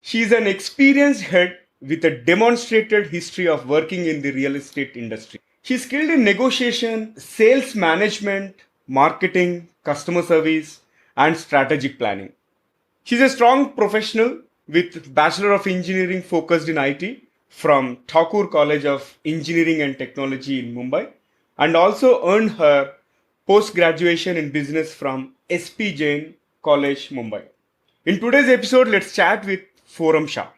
She is an experienced head with a demonstrated history of working in the real estate industry. She is skilled in negotiation, sales management, marketing, customer service, and strategic planning. She's a strong professional with Bachelor of Engineering focused in IT from Thakur College of Engineering and Technology in Mumbai, and also earned her post graduation in business from SP Jain College, Mumbai. In today's episode, let's chat with Forum Shah.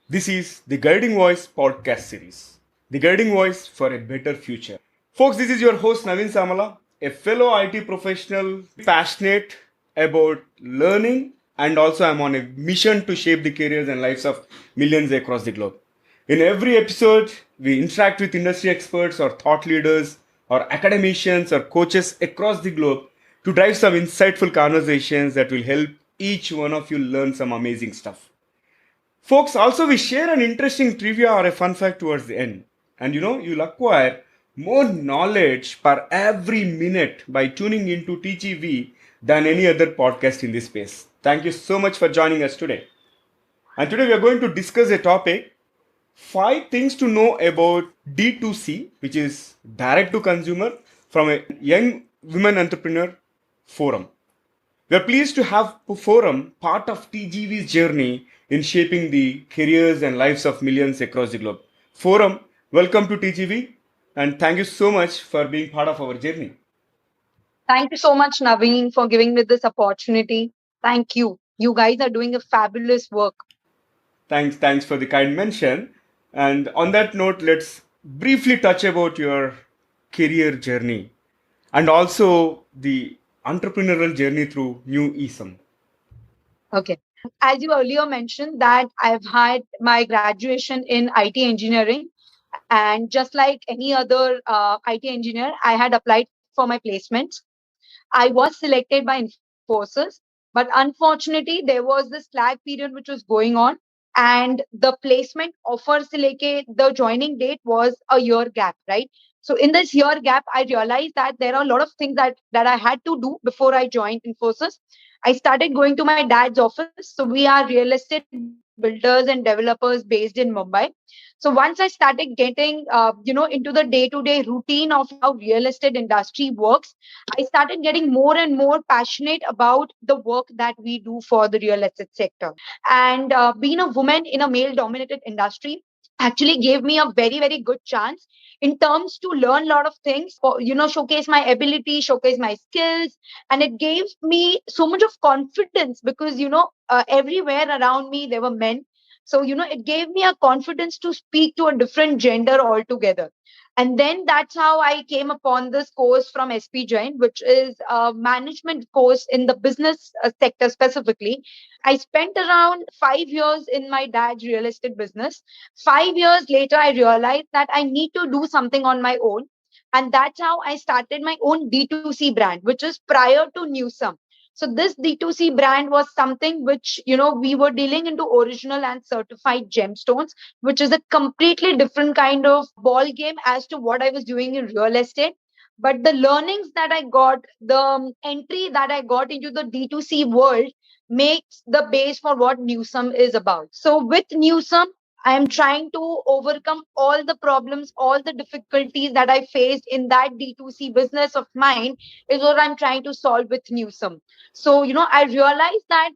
This is the Guiding Voice podcast series, the Guiding Voice for a better future. Folks, this is your host Naveen Samala, a fellow IT professional, passionate about learning, and also I'm on a mission to shape the careers and lives of millions across the globe. In every episode, we interact with industry experts or thought leaders or academicians or coaches across the globe to drive some insightful conversations that will help each one of you learn some amazing stuff. Folks, also we share an interesting trivia or a fun fact towards the end. And you'll acquire more knowledge per every minute by tuning into TGV than any other podcast in this space. Thank you so much for joining us today. And today we are going to discuss a topic: 5 things to know about D2C, which is direct to consumer, from a young women entrepreneur forum. We are pleased to have Forum part of TGV's journey in shaping the careers and lives of millions across the globe. Forum, welcome to TGV and thank you so much for being part of our journey. Thank you so much, Naveen, for giving me this opportunity. Thank you. You guys are doing a fabulous work. Thanks for the kind mention. And on that note, let's briefly touch about your career journey and also the entrepreneurial journey through Newesome. Okay. As you earlier mentioned, that I've had my graduation in IT engineering, and just like any other IT engineer, I had applied for my placements. I was selected by Infosys, but unfortunately, there was this lag period which was going on, and the placement offer seleke, the joining date was a year gap, right? So in this year gap, I realized that there are a lot of things that I had to do before I joined Infosys. I started going to my dad's office. So we are real estate builders and developers based in Mumbai. So once I started getting, into the day-to-day routine of how real estate industry works, I started getting more and more passionate about the work that we do for the real estate sector. And being a woman in a male-dominated industry actually gave me a very, very good chance in terms to learn a lot of things, showcase my ability, showcase my skills. And it gave me so much of confidence because, everywhere around me, there were men. So, it gave me a confidence to speak to a different gender altogether. And then that's how I came upon this course from SP Jain, which is a management course in the business sector specifically. I spent around 5 years in my dad's real estate business. 5 years later, I realized that I need to do something on my own. And that's how I started my own D2C brand, which is prior to Newesome. So this D2C brand was something which, we were dealing into original and certified gemstones, which is a completely different kind of ball game as to what I was doing in real estate. But the learnings that I got, the entry that I got into the D2C world makes the base for what Newesome is about. So with Newesome, I am trying to overcome all the problems, all the difficulties that I faced in that D2C business of mine is what I'm trying to solve with Newesome. So, I realized that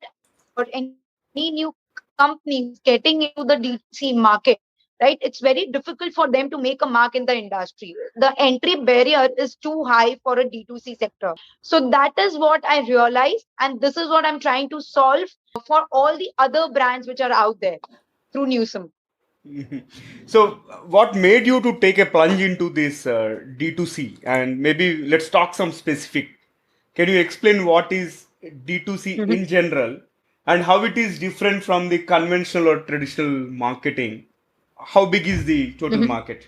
for any new companies getting into the D2C market, right, it's very difficult for them to make a mark in the industry. The entry barrier is too high for a D2C sector. So that is what I realized. And this is what I'm trying to solve for all the other brands which are out there through Newesome. So, what made you to take a plunge into this D2C? And maybe let's talk some specific. Can you explain what is D2C in general and how it is different from the conventional or traditional marketing? How big is the total market?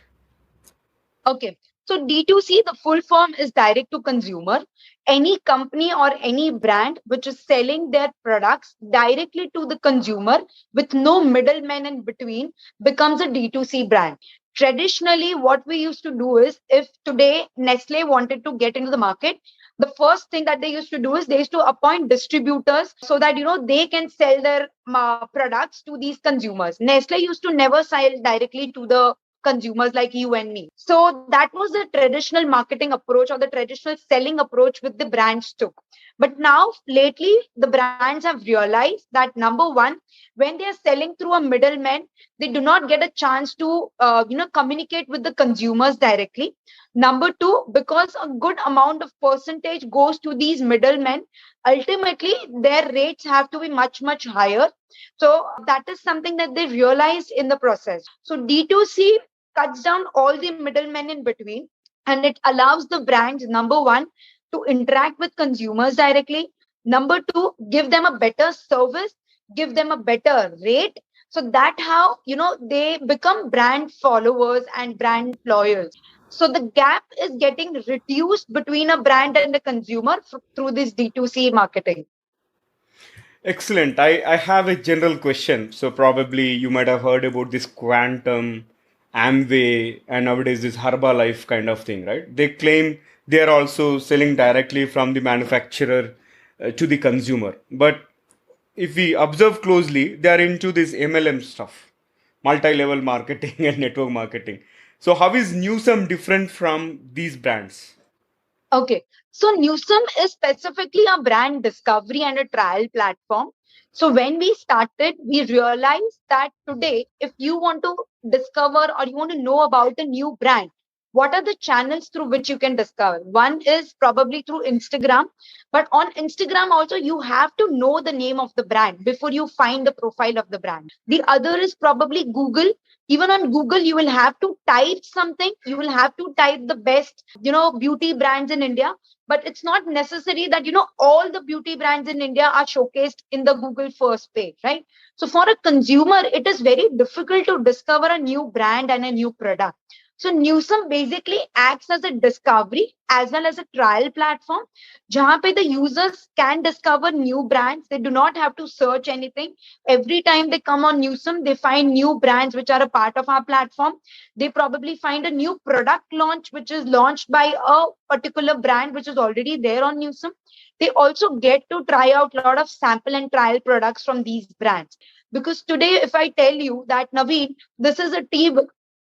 Okay. So D2C, the full form is direct to consumer. Any company or any brand which is selling their products directly to the consumer with no middlemen in between becomes a D2C brand. Traditionally, what we used to do is if today Nestle wanted to get into the market, the first thing that they used to do is they used to appoint distributors so that they can sell their products to these consumers. Nestle used to never sell directly to the consumers like you and me. So that was the traditional marketing approach or the traditional selling approach with the brands took. But now lately the brands have realized that, number one, when they are selling through a middleman, they do not get a chance to communicate with the consumers directly. Number two, because a good amount of percentage goes to these middlemen, ultimately their rates have to be much, much higher. So that is something that they realized in the process. So D2C cuts down all the middlemen in between, and it allows the brands, number one, to interact with consumers directly. Number two, give them a better service, give them a better rate. So that how they become brand followers and brand loyals. So the gap is getting reduced between a brand and a consumer through this D2C marketing. Excellent. I have a general question. So probably you might have heard about this quantum, Amway, and nowadays this Herbalife kind of thing, right? They claim they are also selling directly from the manufacturer to the consumer. But if we observe closely, they are into this MLM stuff, multi-level marketing and network marketing. So how is Newsome different from these brands? Okay. So Newsome is specifically a brand discovery and a trial platform. So when we started, we realized that today, if you want to discover or you want to know about a new brand, what are the channels through which you can discover? One is probably through Instagram, but on Instagram also you have to know the name of the brand before you find the profile of the brand. The other is probably Google. Even on Google, you will have to type something. You will have to type the best, beauty brands in India. But it's not necessary that, all the beauty brands in India are showcased in the Google first page, right? So for a consumer, it is very difficult to discover a new brand and a new product. So Newsome basically acts as a discovery as well as a trial platform, jahan pe the users can discover new brands. They do not have to search anything. Every time they come on Newsome, they find new brands which are a part of our platform. They probably find a new product launch which is launched by a particular brand which is already there on Newsome. They also get to try out a lot of sample and trial products from these brands. Because today, if I tell you that, Naveen, this is a tea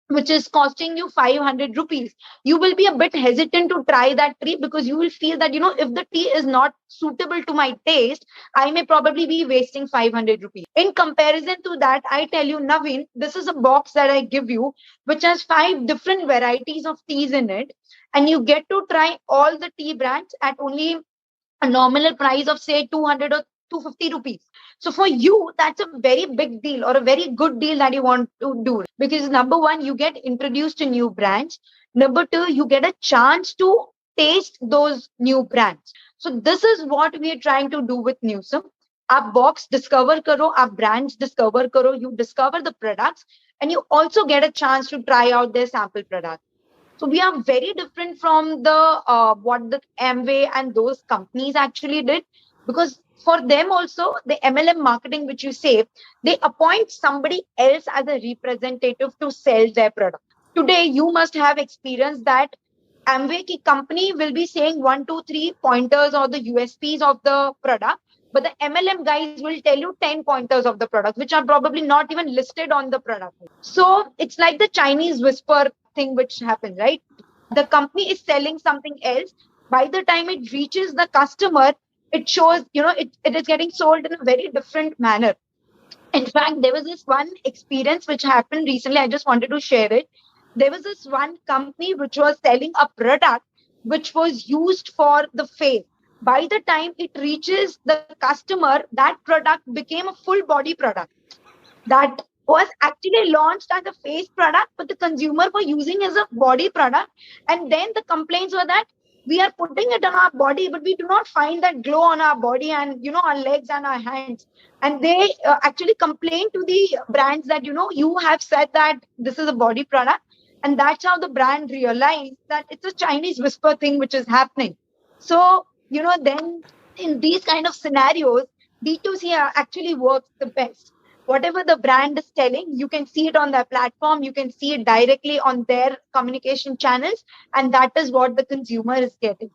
which is costing you 500 rupees, you will be a bit hesitant to try that tea because you will feel that, if the tea is not suitable to my taste, I may probably be wasting 500 rupees. In comparison to that, I tell you, Naveen, this is a box that I give you, which has 5 different varieties of teas in it. And you get to try all the tea brands at only a nominal price of say 200 or 250 rupees. So for you, that's a very big deal or a very good deal that you want to do, because number one, you get introduced to new brands. Number two, you get a chance to taste those new brands. So this is what we are trying to do with Newsome. Our box discover karo, our brands discover karo, you discover the products, and you also get a chance to try out their sample products. So we are very different from the what the Amway and those companies actually did, because for them also the MLM marketing, which you say, they appoint somebody else as a representative to sell their product. Today, you must have experienced that Amway ki company will be saying one, two, three pointers or the USPs of the product, but the MLM guys will tell you 10 pointers of the product, which are probably not even listed on the product. So it's like the Chinese whisper thing which happens, right? The company is selling something else. By the time it reaches the customer, it shows, it is getting sold in a very different manner. In fact, there was this one experience which happened recently. I just wanted to share it. There was this one company which was selling a product which was used for the face. By the time it reaches the customer, that product became a full body product that was actually launched as a face product, but the consumer were using as a body product. And then the complaints were that we are putting it on our body, but we do not find that glow on our body and our legs and our hands. And they actually complained to the brands that you have said that this is a body product, and that's how the brand realized that it's a Chinese whisper thing which is happening. So then in these kind of scenarios, D2C actually works the best. Whatever the brand is telling, you can see it on their platform, you can see it directly on their communication channels, and that is what the consumer is getting.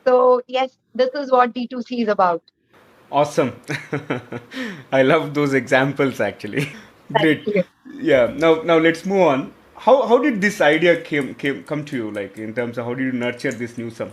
So yes, this is what D2C is about. Awesome. I love those examples actually. Thank Great. you. Yeah. Now let's move on. How did this idea come to you? Like in terms of how did you nurture this new sum?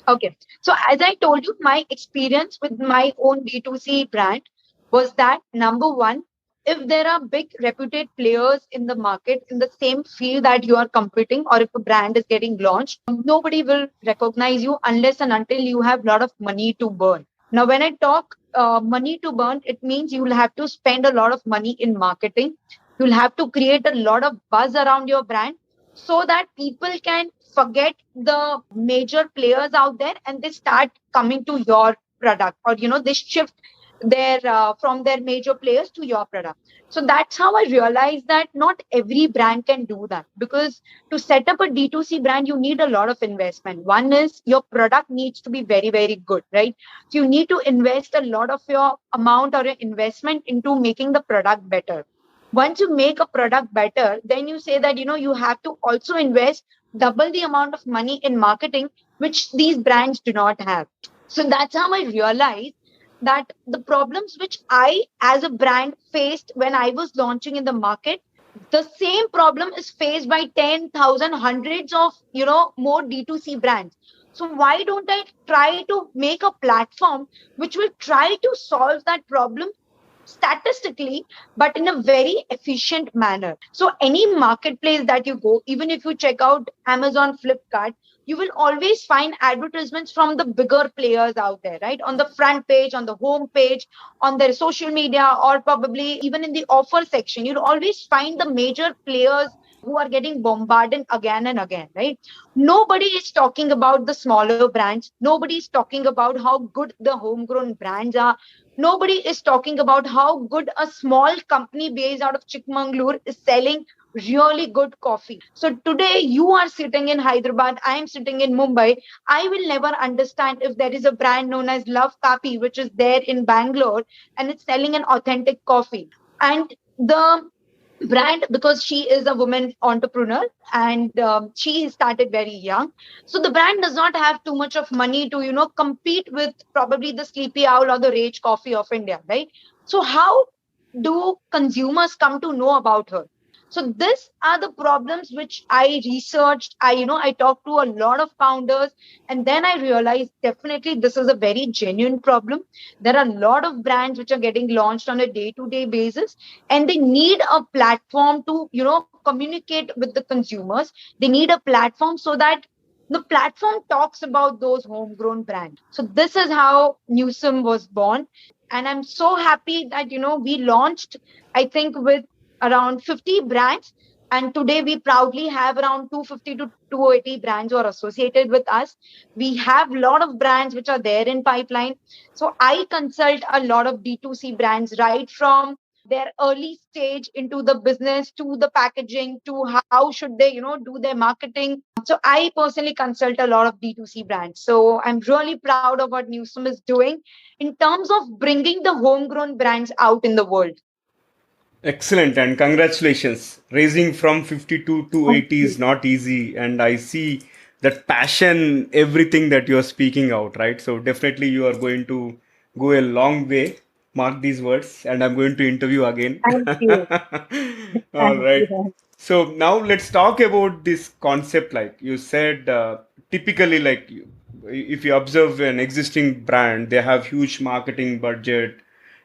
Okay. So as I told you, my experience with my own D2C brand was that number one, if there are big reputed players in the market in the same field that you are competing, or if a brand is getting launched, nobody will recognize you unless and until you have a lot of money to burn. Now, when I talk money to burn, it means you will have to spend a lot of money in marketing. You'll have to create a lot of buzz around your brand so that people can forget the major players out there and they start coming to your product, or they shift their from their major players to your product. So that's how I realized that not every brand can do that, because to set up a D2C brand you need a lot of investment. One is your product needs to be very very good, right? So you need to invest a lot of your amount or your investment into making the product better. Once you make a product better, then you say that you have to also invest double the amount of money in marketing, which these brands do not have. So that's how I realized that the problems which I as a brand faced when I was launching in the market, the same problem is faced by 10,000 hundreds of more D2C brands. So why don't I try to make a platform which will try to solve that problem statistically, but in a very efficient manner. So any marketplace that you go, even if you check out Amazon, Flipkart, you will always find advertisements from the bigger players out there, right? On the front page, on the home page, on their social media, or probably even in the offer section, you'll always find the major players who are getting bombarded again and again, right? Nobody is talking about the smaller brands. Nobody is talking about how good the homegrown brands are. Nobody is talking about how good a small company based out of Chikmagalur is selling really good coffee. So today you are sitting in Hyderabad, I am sitting in Mumbai. I will never understand if there is a brand known as Love Kapi, which is there in Bangalore and it's selling an authentic coffee. And the brand, because she is a woman entrepreneur and she started very young, so the brand does not have too much of money to compete with probably the Sleepy Owl or the Rage Coffee of India, right? So how do consumers come to know about her? So these are the problems which I researched. I talked to a lot of founders, and then I realized definitely this is a very genuine problem. There are a lot of brands which are getting launched on a day-to-day basis, and they need a platform to communicate with the consumers. They need a platform so that the platform talks about those homegrown brands. So this is how Newsome was born. And I'm so happy that we launched, I think, with around 50 brands, and today we proudly have around 250 to 280 brands who are associated with us. We have a lot of brands which are there in pipeline. So I consult a lot of D2C brands, right from their early stage into the business to the packaging to how should they do their marketing. So I personally consult a lot of D2C brands. So I'm really proud of what Newsome is doing in terms of bringing the homegrown brands out in the world. Excellent and congratulations. Raising from 52 to Thank 80 you. is not easy, and I see that passion, everything that you are speaking out, right? So definitely you are going to go a long way. Mark these words, and I'm going to interview again. Thank you. All Thank right. you. So now let's talk about this concept. Like you said, typically, if you observe an existing brand, they have huge marketing budget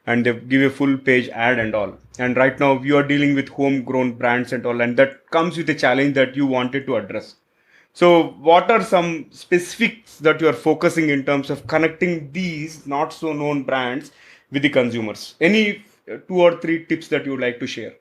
and they give a full page ad and all. And right now, you are dealing with homegrown brands and all, and that comes with a challenge that you wanted to address. So, what are some specifics that you are focusing in terms of connecting these not so known brands with the consumers? Any two or three tips that you would like to share?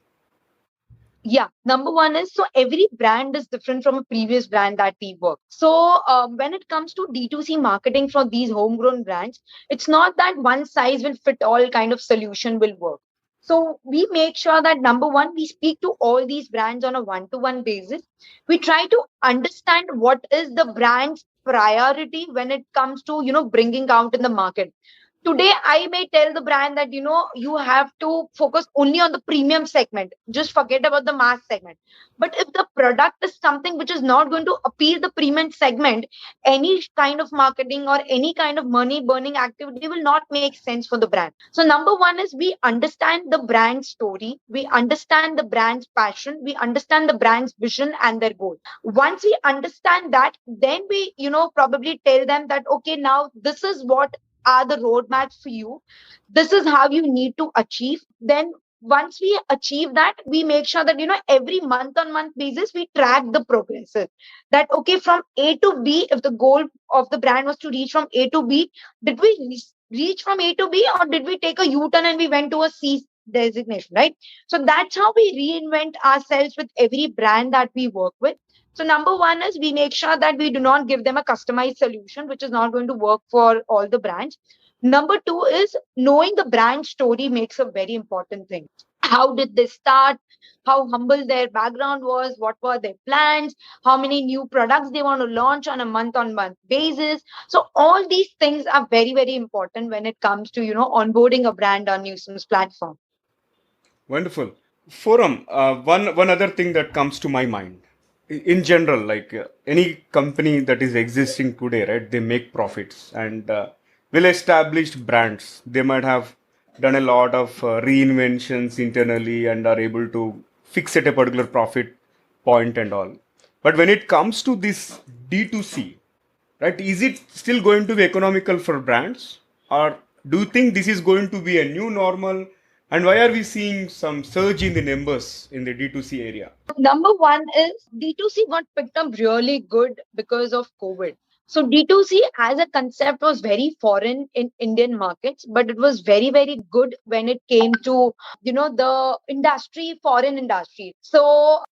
Yeah, number one is, so every brand is different from a previous brand that we work. So when it comes to D2C marketing for these homegrown brands, it's not that one size will fit all kind of solution will work. So we make sure that number one, we speak to all these brands on a one-to-one basis. We try to understand what is the brand's priority when it comes to bringing out in the market. Today I may tell the brand that you have to focus only on the premium segment, just forget about the mass segment. But if the product is something which is not going to appeal the premium segment, any kind of marketing or any kind of money burning activity will not make sense for the brand. So number one is we understand the brand story, we understand the brand's passion, we understand the brand's vision and their goal. Once we understand that, then we probably tell them that okay, now this is what are the roadmaps for you, this is how you need to achieve. Then once we achieve that, we make sure that every month on month basis we track the progresses, that okay, from A to B, if the goal of the brand was to reach from A to B, did we reach from A to B, or did we take a U-turn and we went to a C designation, right? So that's how we reinvent ourselves with every brand that we work with. So number one is we make sure that we do not give them a customized solution, which is not going to work for all the brands. Number two is knowing the brand story makes a very important thing. How did they start? How humble their background was? What were their plans? How many new products they want to launch on a month-on-month basis? So all these things are very, very important when it comes to onboarding a brand on Newsome's platform. Wonderful. Forum. One other thing that comes to my mind. In general, like any company that is existing today, right? They make profits, and well-established brands, they might have done a lot of reinventions internally and are able to fix at a particular profit point and all. But when it comes to this D2C, right? Is it still going to be economical for brands, or do you think this is going to be a new normal? And why are we seeing some surge in the numbers in the D2C area? Number one is D2C got picked up really good because of COVID. So D2C as a concept was very foreign in Indian markets, but it was very, very good when it came to, the industry, foreign industry. So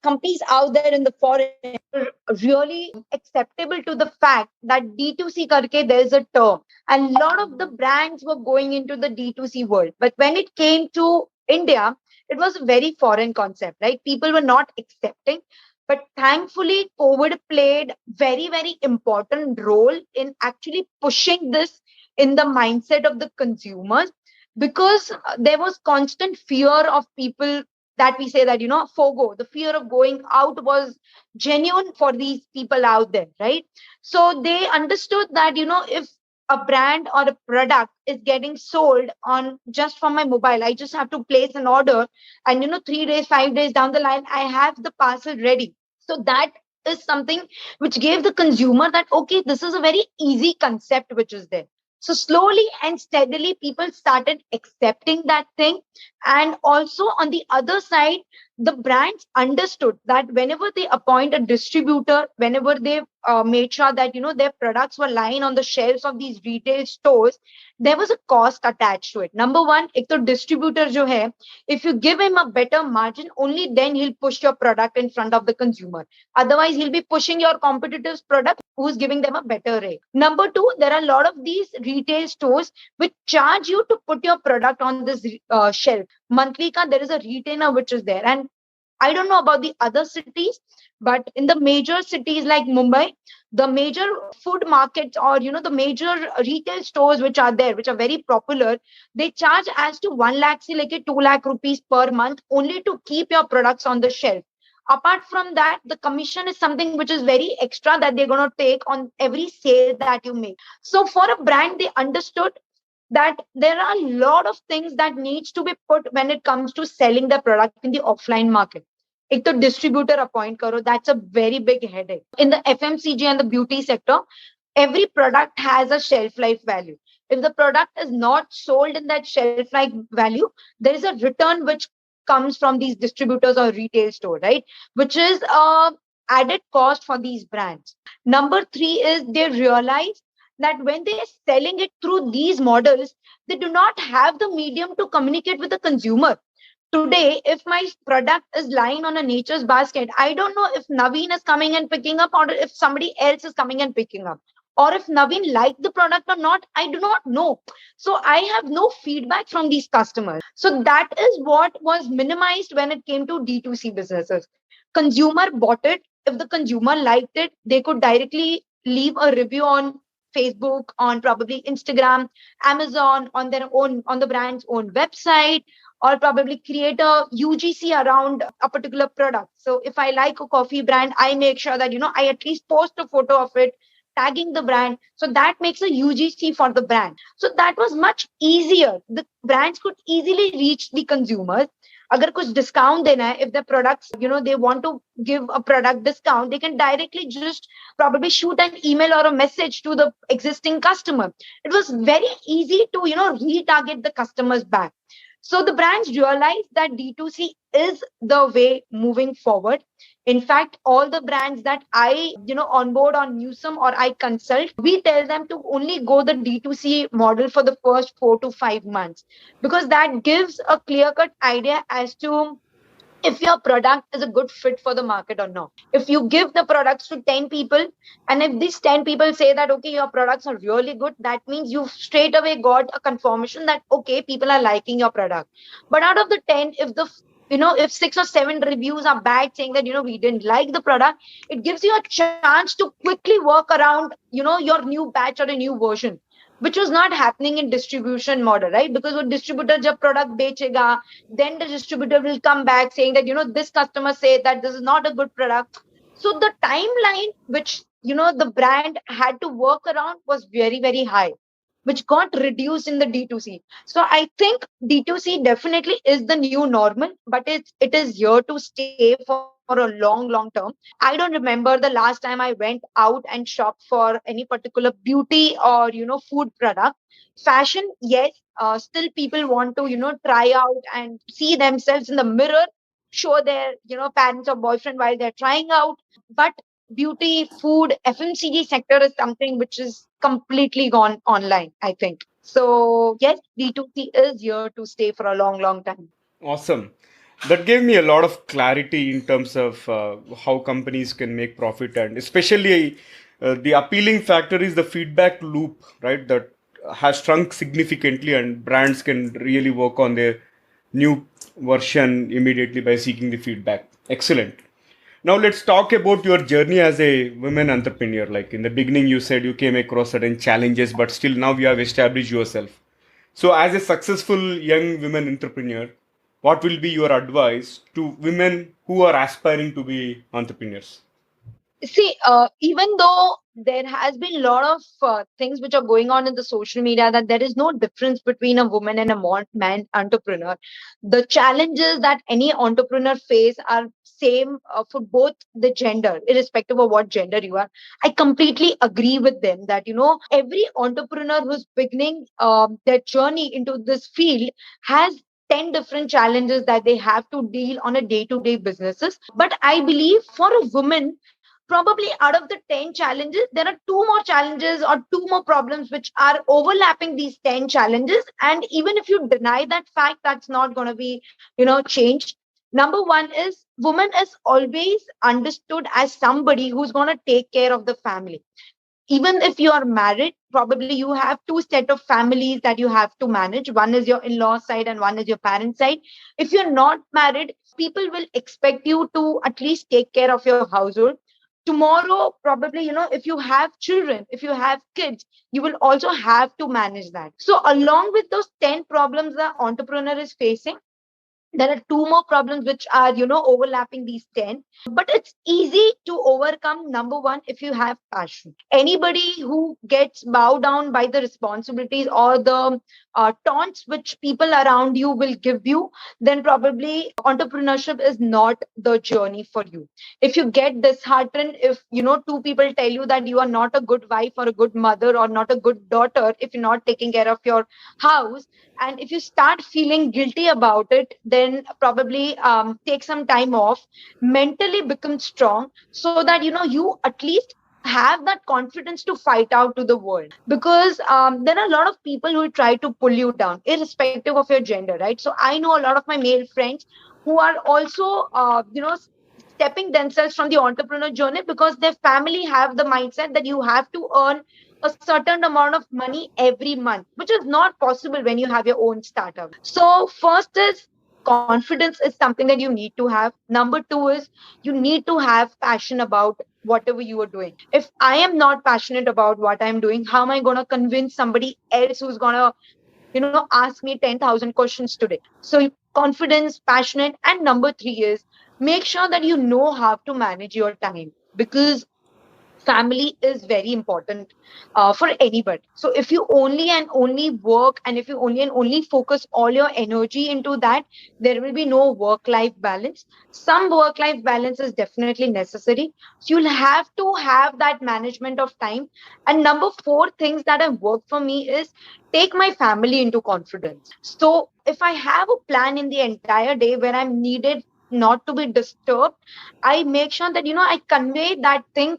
companies out there in the foreign were really acceptable to the fact that D2C karke there is a term. And a lot of the brands were going into the D2C world. But when it came to India, it was a very foreign concept, right? People were not accepting. But thankfully, COVID played very, very important role in actually pushing this in the mindset of the consumers, because there was constant fear of people, that we say that, FOGO, the fear of going out was genuine for these people out there, right? So they understood that, if a brand or a product is getting sold on just from my mobile, I just have to place an order, and 3 days, 5 days down the line, I have the parcel ready. So that is something which gave the consumer that okay, this is a very easy concept which is there. So slowly and steadily people started accepting that thing. And also on the other side, the brands understood that whenever they appoint a distributor, whenever they made sure that their products were lying on the shelves of these retail stores, there was a cost attached to it. Number one, ek to distributor jo hai, if you give him a better margin, only then he'll push your product in front of the consumer. Otherwise, he'll be pushing your competitor's product who's giving them a better rate. Number two, there are a lot of these retail stores which charge you to put your product on this shelf. Monthly ka, there is a retainer which is there. And I don't know about the other cities, but in the major cities like Mumbai, the major food markets, or the major retail stores which are there, which are very popular, they charge as to 1 lakh se leke 2 lakh rupees per month only to keep your products on the shelf. Apart from that, the commission is something which is very extra that they're going to take on every sale that you make. So for a brand, they understood that there are a lot of things that needs to be put when it comes to selling the product in the offline market. Ek to distributor appoint karo, that's a very big headache. In the FMCG and the beauty sector, every product has a shelf life value. If the product is not sold in that shelf life value, there is a return which comes from these distributors or retail store, right? Which is added cost for these brands. Number three is they realize that when they are selling it through these models, they do not have the medium to communicate with the consumer. Today, if my product is lying on a nature's basket, I don't know if Naveen is coming and picking up, or if somebody else is coming and picking up. Or if Naveen liked the product or not, I do not know. So I have no feedback from these customers. So that is what was minimized when it came to D2C businesses. Consumer bought it. If the consumer liked it, they could directly leave a review on Facebook, on probably Instagram, Amazon, on their own, on the brand's own website, or probably create a UGC around a particular product. So if I like a coffee brand, I make sure that, I at least post a photo of it, tagging the brand. So that makes a UGC for the brand. So that was much easier. The brands could easily reach the consumers. अगर कुछ discount देना है, if the products, they want to give a product discount, they can directly just probably shoot an email or a message to the existing customer. It was very easy to, retarget the customers back. So the brands realized that D2C is the way moving forward. In fact, all the brands that I, onboard on Newesome or I consult, we tell them to only go the D2C model for the first 4 to 5 months, because that gives a clear cut idea as to if your product is a good fit for the market or not. If you give the products to 10 people, and if these 10 people say that, okay, your products are really good, that means you've straight away got a confirmation that, okay, people are liking your product. But out of the 10, if if 6 or 7 reviews are bad saying that, we didn't like the product, it gives you a chance to quickly work around, your new batch or a new version, which was not happening in distribution model, right? Because when distributor jab product bechega, then the distributor will come back saying that, this customer said that this is not a good product. So the timeline which, the brand had to work around was very, very high, which got reduced in the D2C. So I think D2C definitely is the new normal, but it is here to stay for a long, long term. I don't remember the last time I went out and shopped for any particular beauty or, food product. Fashion, yes, still people want to, try out and see themselves in the mirror, show their, parents or boyfriend while they're trying out. But beauty, food, FMCG sector is something which is completely gone online, I think. So yes, D2C is here to stay for a long, long time. Awesome. That gave me a lot of clarity in terms of how companies can make profit, and especially the appealing factor is the feedback loop, right? That has shrunk significantly, and brands can really work on their new version immediately by seeking the feedback. Excellent. Now let's talk about your journey as a women entrepreneur. Like in the beginning, you said you came across certain challenges, but still now you have established yourself. So, as a successful young women entrepreneur, what will be your advice to women who are aspiring to be entrepreneurs? See, even though there has been a lot of things which are going on in the social media, that there is no difference between a woman and a man entrepreneur. The challenges that any entrepreneur face are same for both the gender, irrespective of what gender you are. I completely agree with them that, every entrepreneur who's beginning their journey into this field has 10 different challenges that they have to deal on a day-to-day businesses. But I believe for a woman, probably out of the 10 challenges, there are two more challenges or two more problems which are overlapping these 10 challenges. And even if you deny that fact, that's not going to be, changed. Number one is woman is always understood as somebody who's going to take care of the family. Even if you are married, probably you have two set of families that you have to manage. One is your in-law side and one is your parent side. If you're not married, people will expect you to at least take care of your household. Tomorrow, probably, if you have children, if you have kids, you will also have to manage that. So along with those 10 problems the entrepreneur is facing, there are two more problems which are, overlapping these 10. But it's easy to overcome. Number one, if you have passion. Anybody who gets bowed down by the responsibilities or the taunts which people around you will give you, then probably entrepreneurship is not the journey for you. If you get disheartened, if, two people tell you that you are not a good wife or a good mother or not a good daughter, if you're not taking care of your house, and if you start feeling guilty about it, then probably take some time off, mentally become strong, so that, you at least have that confidence to fight out to the world. Because there are a lot of people who try to pull you down, irrespective of your gender, right? So I know a lot of my male friends who are also, stepping themselves from the entrepreneur journey, because their family have the mindset that you have to earn a certain amount of money every month, which is not possible when you have your own startup. So first is confidence is something that you need to have. Number two is you need to have passion about whatever you are doing. If I am not passionate about what I'm doing, how am I going to convince somebody else who's going to, ask me 10,000 questions today? So confidence, passionate. And number three is make sure that you know how to manage your time, because family is very important for anybody. So if you only and only work, and if you only and only focus all your energy into that, there will be no work life balance. Some work life balance is definitely necessary, so you'll have to have that management of time. And number four things that have worked for me is take my family into confidence. So if I have a plan in the entire day where I'm needed not to be disturbed, I make sure that I convey that thing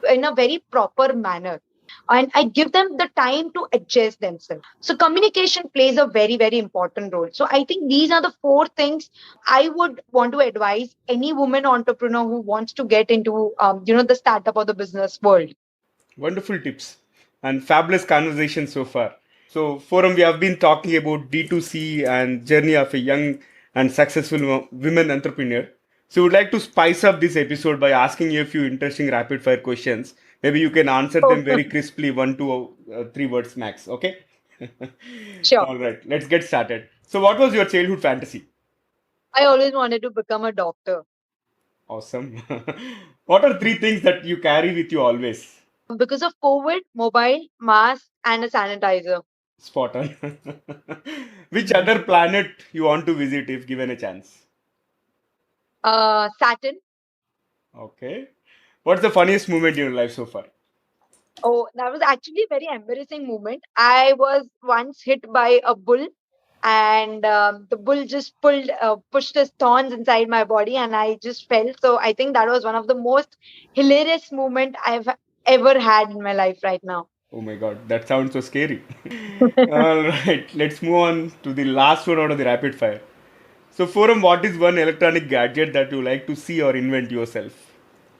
in a very proper manner, and I give them the time to adjust themselves. So communication plays a very, very important role. So I think these are the four things I would want to advise any woman entrepreneur who wants to get into the startup or the business world. Wonderful tips and fabulous conversation so far. So, Forum, we have been talking about D2C and journey of a young and successful women entrepreneur. So, would like to spice up this episode by asking you a few interesting rapid fire questions. Maybe you can answer So them very crisply, 1 to 3 words max. Okay. sure. All right. Let's get started. So, what was your childhood fantasy? I always wanted to become a doctor. Awesome. What are three things that you carry with you always? Because of COVID, mobile, mask, and a sanitizer. Spot on. Which other planet you want to visit if given a chance? Saturn. Okay. What's the funniest moment in your life so far? Oh, that was actually a very embarrassing moment. I was once hit by a bull, and the bull just pushed his thorns inside my body, and I just fell. So I think that was one of the most hilarious moment I've ever had in my life right now. Oh my god, that sounds so scary. All right, let's move on to the last one out of the rapid fire. So, Forum, what is one electronic gadget that you like to see or invent yourself?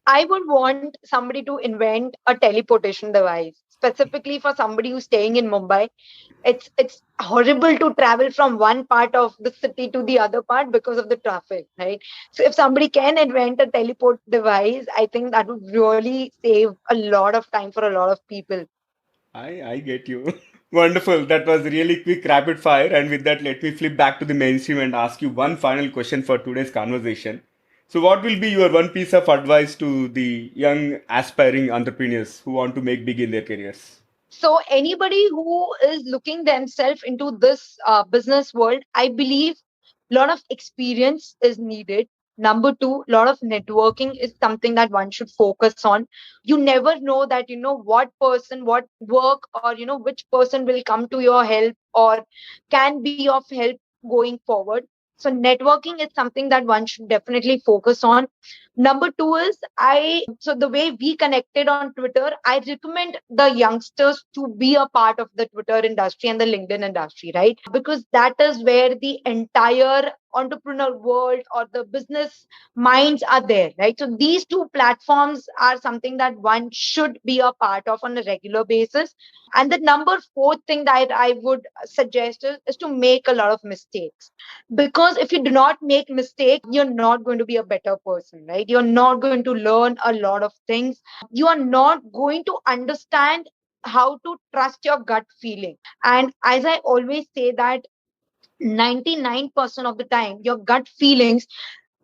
I would want somebody to invent a teleportation device, specifically for somebody who's staying in Mumbai. It's horrible to travel from one part of the city to the other part because of the traffic, right? So if somebody can invent a teleport device, I think that would really save a lot of time for a lot of people. I get you. Wonderful. That was really quick rapid fire. And with that, let me flip back to the mainstream and ask you one final question for today's conversation. So, what will be your one piece of advice to the young aspiring entrepreneurs who want to make big in their careers? So anybody who is looking themselves into this business world, I believe a lot of experience is needed. Number two, a lot of networking is something that one should focus on. You never know that what person, what work, or which person will come to your help or can be of help going forward. So networking is something that one should definitely focus on. Number two is so the way we connected on Twitter, I recommend the youngsters to be a part of the Twitter industry and the LinkedIn industry, right? Because that is where the entire entrepreneur world or the business minds are there, right? So these two platforms are something that one should be a part of on a regular basis. And the number fourth thing that I would suggest is to make a lot of mistakes, because if you do not make mistake, you're not going to be a better person, right? You're not going to learn a lot of things. You are not going to understand how to trust your gut feeling. And as I always say that 99% of the time your gut feelings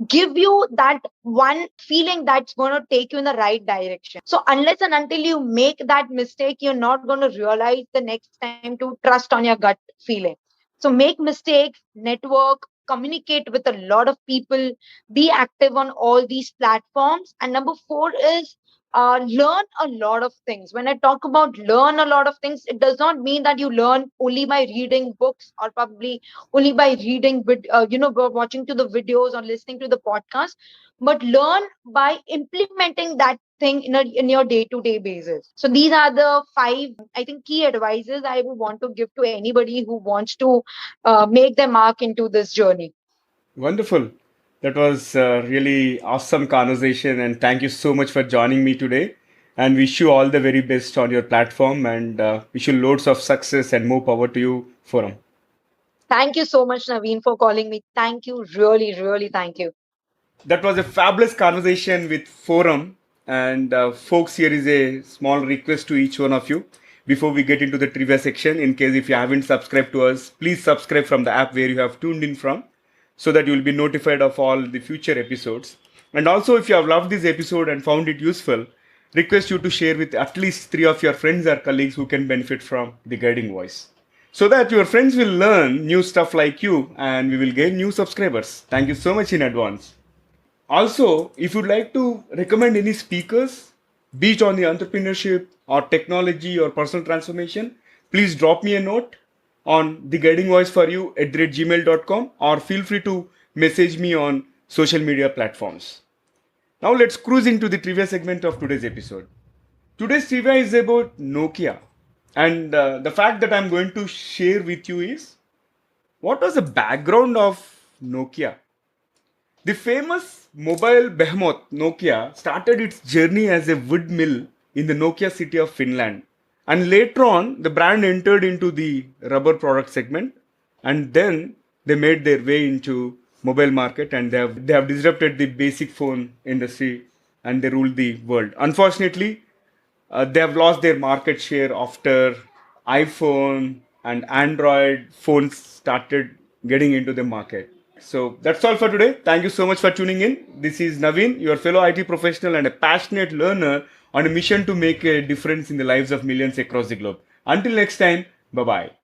give you that one feeling that's going to take you in the right direction. So unless and until you make that mistake, you're not going to realize the next time to trust on your gut feeling. So make mistakes, network, communicate with a lot of people, be active on all these platforms. And number four is learn a lot of things. When I talk about learn a lot of things, it does not mean that you learn only by reading books or probably only by reading watching to the videos or listening to the podcast, but learn by implementing that thing in your day to day basis. So these are the five, I think, key advices I would want to give to anybody who wants to make their mark into this journey. Wonderful. That was a really awesome conversation. And thank you so much for joining me today. And wish you all the very best on your platform and wish you loads of success and more power to you, Forum. Thank you so much, Naveen, for calling me. Thank you. Really, really thank you. That was a fabulous conversation with Forum. And folks, here is a small request to each one of you. Before we get into the trivia section, in case if you haven't subscribed to us, please subscribe from the app where you have tuned in from so that you will be notified of all the future episodes. And also, if you have loved this episode and found it useful, request you to share with at least 3 of your friends or colleagues who can benefit from the guiding voice so that your friends will learn new stuff like you and we will gain new subscribers. Thank you so much in advance. Also, if you'd like to recommend any speakers, be it on the entrepreneurship or technology or personal transformation, please drop me a note on the guiding voice for you at gmail.com or feel free to message me on social media platforms. Now let's cruise into the trivia segment of today's episode. Today's trivia is about Nokia. And the fact that I'm going to share with you is what was the background of Nokia? The famous mobile behemoth Nokia started its journey as a wood mill in the Nokia city of Finland. And later on, the brand entered into the rubber product segment and then they made their way into mobile market and they have disrupted the basic phone industry and they ruled the world. Unfortunately, they have lost their market share after iPhone and Android phones started getting into the market. So that's all for today. Thank you so much for tuning in. This is Naveen, your fellow IT professional and a passionate learner on a mission to make a difference in the lives of millions across the globe. Until next time, bye bye.